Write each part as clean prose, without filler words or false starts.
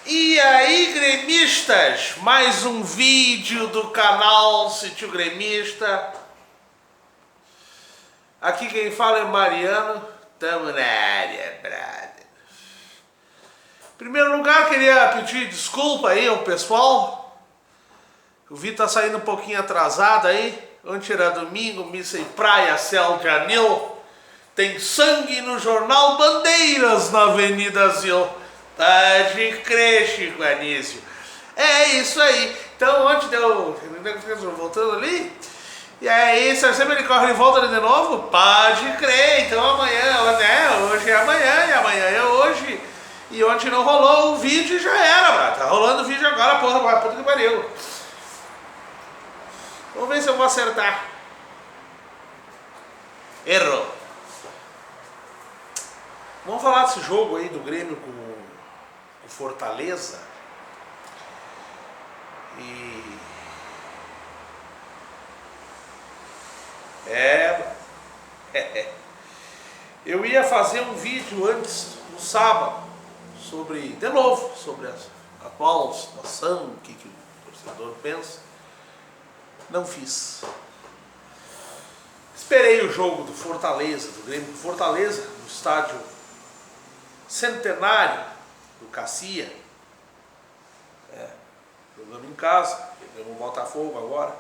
E aí, gremistas, mais um vídeo do canal Sítio Gremista. Aqui quem fala é Mariano, tamo na área, brother. Em primeiro lugar, queria pedir desculpa aí ao pessoal. O vídeo tá saindo um pouquinho atrasado aí. Ontem era domingo, missa em praia, céu de anil. Tem sangue no jornal Bandeiras na Avenida Zil. Tá de crer, Chico Anísio. É isso aí. Então ontem deu... voltando ali. E aí, sempre ele corre e volta de novo? Pode crer. Então amanhã, né? Hoje é amanhã e amanhã é hoje. E ontem não rolou o vídeo e já era, brother. Tá rolando o vídeo agora, porra, puta que pariu. Vamos ver se eu vou acertar. Errou. Vamos falar desse jogo aí do Grêmio com o Fortaleza. Eu ia fazer um vídeo antes, no sábado, de novo, sobre a atual situação, o que o torcedor pensa. Não fiz. Esperei o jogo do Fortaleza, do Grêmio do Fortaleza, no estádio Centenário do Cacia. Jogando em casa, pegamos o Botafogo agora.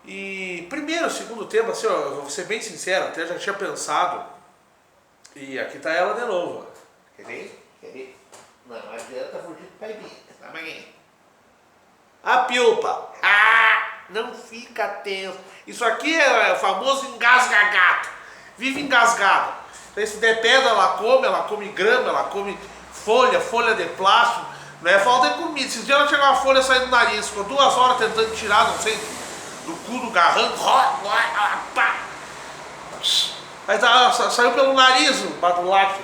E primeiro, segundo tempo, assim, eu vou ser bem sincero, até já tinha pensado. E aqui tá ela de novo. Quer ver? Não adianta fugir do pai dele. Amanhã. A pilpa. Não fica tenso. Isso aqui é o famoso engasga-gato. Vive engasgado. Então, se der pedra, ela come grama, ela come folha de plástico. Não é falta de comida. Esses dias ela tinha uma folha saindo do nariz, ficou 2 horas tentando tirar, não sei, do cu do garranco. Aí saiu pelo nariz o badulaque.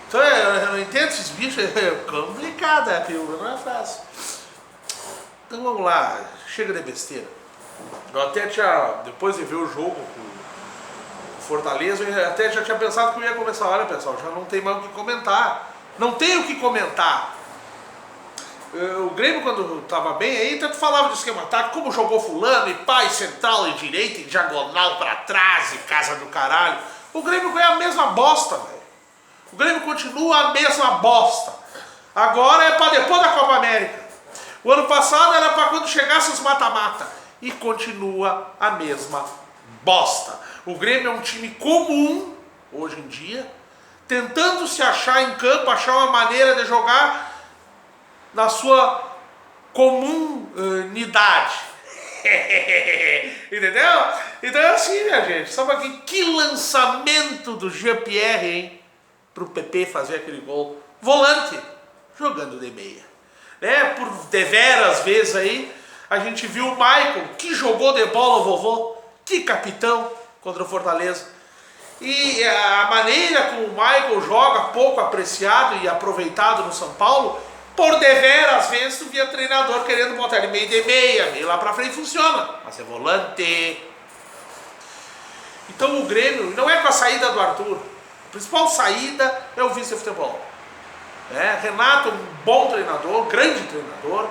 Então eu não entendo esses bichos, é complicado, a pilha, não é fácil. Então vamos lá, chega de besteira. Eu até tinha, depois de ver o jogo com o Fortaleza, eu até já tinha pensado que eu ia começar. Olha pessoal, já não tem mais o que comentar. Não tem o que comentar. O Grêmio, quando estava bem, aí tanto falava de esquema tático, como jogou fulano, e pai, central e direita, e diagonal para trás, e casa do caralho. O Grêmio é a mesma bosta, velho. O Grêmio continua a mesma bosta. Agora é para depois da Copa América. O ano passado era para quando chegasse os mata-mata. E continua a mesma bosta. O Grêmio é um time comum, hoje em dia, tentando se achar em campo, achar uma maneira de jogar na sua comunidade. Entendeu? Então é assim, minha gente. Só pra que lançamento do Jean-Pierre, hein? Pro PP fazer aquele gol. Volante, jogando de meia. Por deveras vezes aí, a gente viu o Michael, que jogou de bola o vovô, que capitão contra o Fortaleza. E a maneira como o Michael joga, pouco apreciado e aproveitado no São Paulo, por deveras, às vezes tu via treinador querendo botar ele meio de meia, meio lá pra frente, funciona, mas é volante. Então o Grêmio, não é com a saída do Arthur, a principal saída é o vice-futebol. Renato é um bom treinador, grande treinador,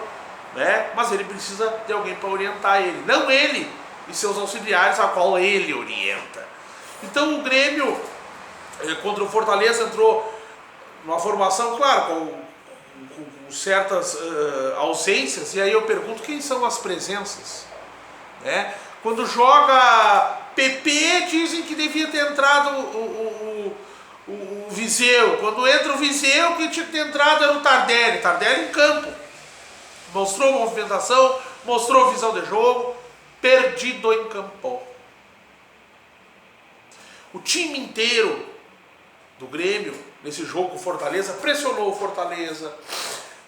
mas ele precisa de alguém para orientar ele, não ele e seus auxiliares, a qual ele orienta. Então o Grêmio contra o Fortaleza entrou numa formação, claro, com certas ausências, e aí eu pergunto quem são as presenças. Quando joga PP, dizem que devia ter entrado o Viseu. Quando entra o Viseu, que tinha que ter entrado era o Tardelli em campo. Mostrou movimentação, mostrou visão de jogo, perdido em campo. O time inteiro do Grêmio, nesse jogo com o Fortaleza, pressionou o Fortaleza,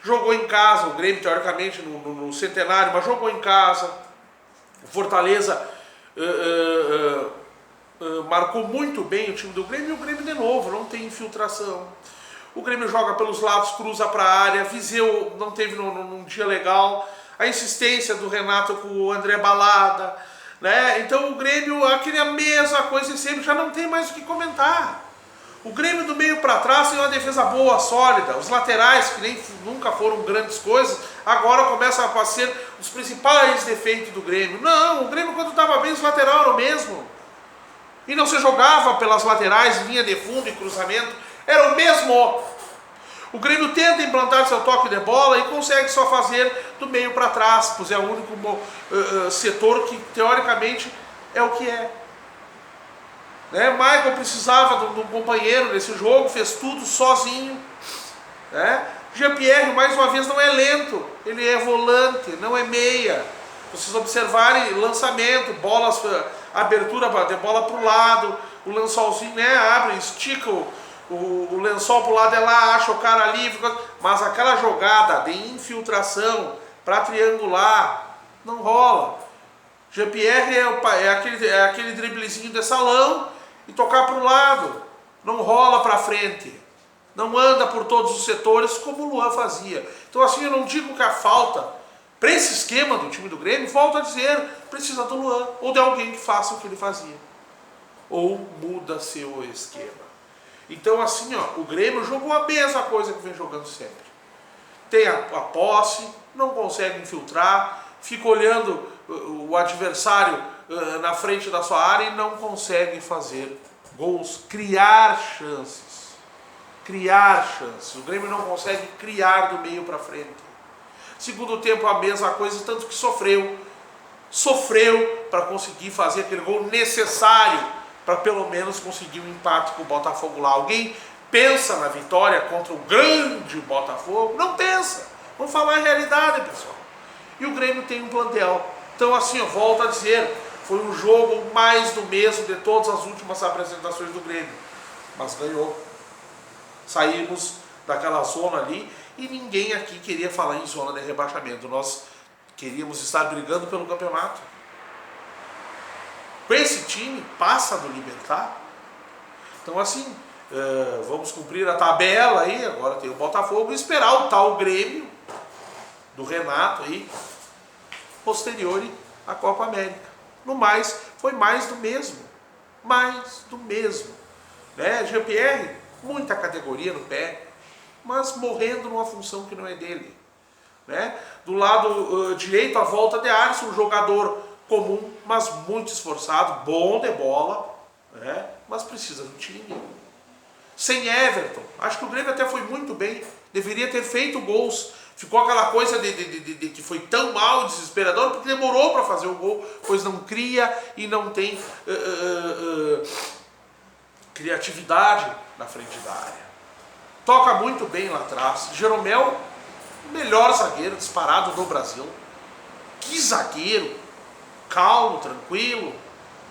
jogou em casa, o Grêmio teoricamente no Centenário, mas jogou em casa. O Fortaleza marcou muito bem o time do Grêmio, e o Grêmio de novo, não tem infiltração. O Grêmio joga pelos lados, cruza para a área, Viseu não teve num dia legal, a insistência do Renato com o André Balada, Então o Grêmio, aquele a mesma coisa de sempre, já não tem mais o que comentar. O Grêmio do meio para trás tem uma defesa boa, sólida. Os laterais, que nunca foram grandes coisas, agora começam a ser os principais defeitos do Grêmio. Não, o Grêmio quando estava bem, os laterais eram o mesmo. E não se jogava pelas laterais, linha de fundo e cruzamento. Era o mesmo. O Grêmio tenta implantar seu toque de bola e consegue só fazer do meio para trás, pois é o único setor que, teoricamente, é o que é. Né? Michael precisava de um companheiro nesse jogo, fez tudo sozinho. Né? Jean-Pierre, mais uma vez, não é lento, ele é volante, não é meia. Vocês observarem lançamento, bolas, abertura de bola para o lado, o lençolzinho, né? Abre, estica o lençol para o lado, ela acha o cara livre, mas aquela jogada de infiltração para triangular não rola. Jean-Pierre é aquele driblezinho de salão e tocar para o lado, não rola para frente, não anda por todos os setores como o Luan fazia. Então assim, eu não digo que a falta para esse esquema do time do Grêmio, volto a dizer, precisa do Luan ou de alguém que faça o que ele fazia, ou muda seu esquema. Então assim, ó, o Grêmio jogou a mesma coisa que vem jogando sempre. Tem a posse, não consegue infiltrar, fica olhando o adversário na frente da sua área e não consegue fazer gols, criar chances. Criar chances. O Grêmio não consegue criar do meio para frente. Segundo tempo a mesma coisa, tanto que sofreu para conseguir fazer aquele gol necessário para pelo menos conseguir um empate com o Botafogo lá. Alguém pensa na vitória contra o grande Botafogo? Não pensa. Vamos falar a realidade, pessoal. E o Grêmio tem um plantel. Então assim, eu volto a dizer, foi um jogo mais do mesmo de todas as últimas apresentações do Grêmio. Mas ganhou. Saímos daquela zona ali e ninguém aqui queria falar em zona de rebaixamento. Nós queríamos estar brigando pelo campeonato. Com esse time, passa do Libertad. Então assim, vamos cumprir a tabela aí, agora tem o Botafogo, e esperar o tal Grêmio do Renato aí, posterior à Copa América. No mais, foi mais do mesmo. Mais do mesmo. Né? Jean-Pierre, muita categoria no pé, mas morrendo numa função que não é dele. Né? Do lado direito, a volta de Alisson, um jogador comum, mas muito esforçado, bom de bola, né? Mas precisa do time. Sem Everton, acho que o Grêmio até foi muito bem, deveria ter feito gols. Ficou aquela coisa de que foi tão mal, desesperador, porque demorou para fazer o gol, pois não cria e não tem criatividade na frente da área. Toca muito bem lá atrás. Jeromel, melhor zagueiro disparado do Brasil. Que zagueiro! Calmo, tranquilo.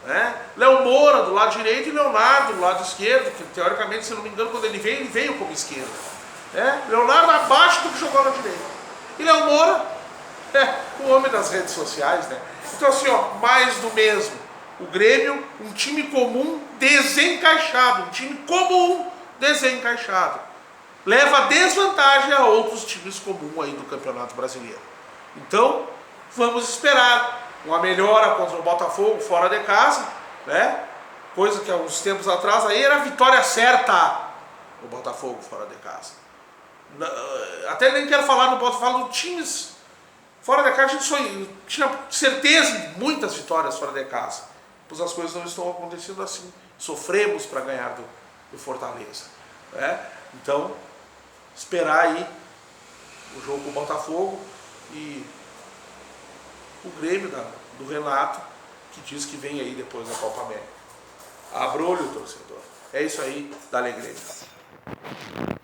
Né? Léo Moura do lado direito e Leonardo do lado esquerdo, que teoricamente, se não me engano, quando ele veio como esquerdo. Leonardo abaixo do que jogou na direita. E Léo Moura, o homem das redes sociais, né? Então assim, ó, mais do mesmo. O Grêmio, um time comum desencaixado. Um time comum desencaixado. Leva desvantagem a outros times comuns aí do Campeonato Brasileiro. Então, vamos esperar uma melhora contra o Botafogo fora de casa, né? Coisa que há uns tempos atrás aí era a vitória certa, o Botafogo fora de casa. Até nem quero falar no Botafogo, falo times fora de casa, a gente tinha certeza de muitas vitórias fora de casa, pois as coisas não estão acontecendo assim. Sofremos para ganhar do Fortaleza, né? Então, esperar aí o jogo com o Botafogo e o Grêmio do Renato, que diz que vem aí depois da Copa América. Abra o olho, torcedor. É isso aí, dá-lhe Grêmio.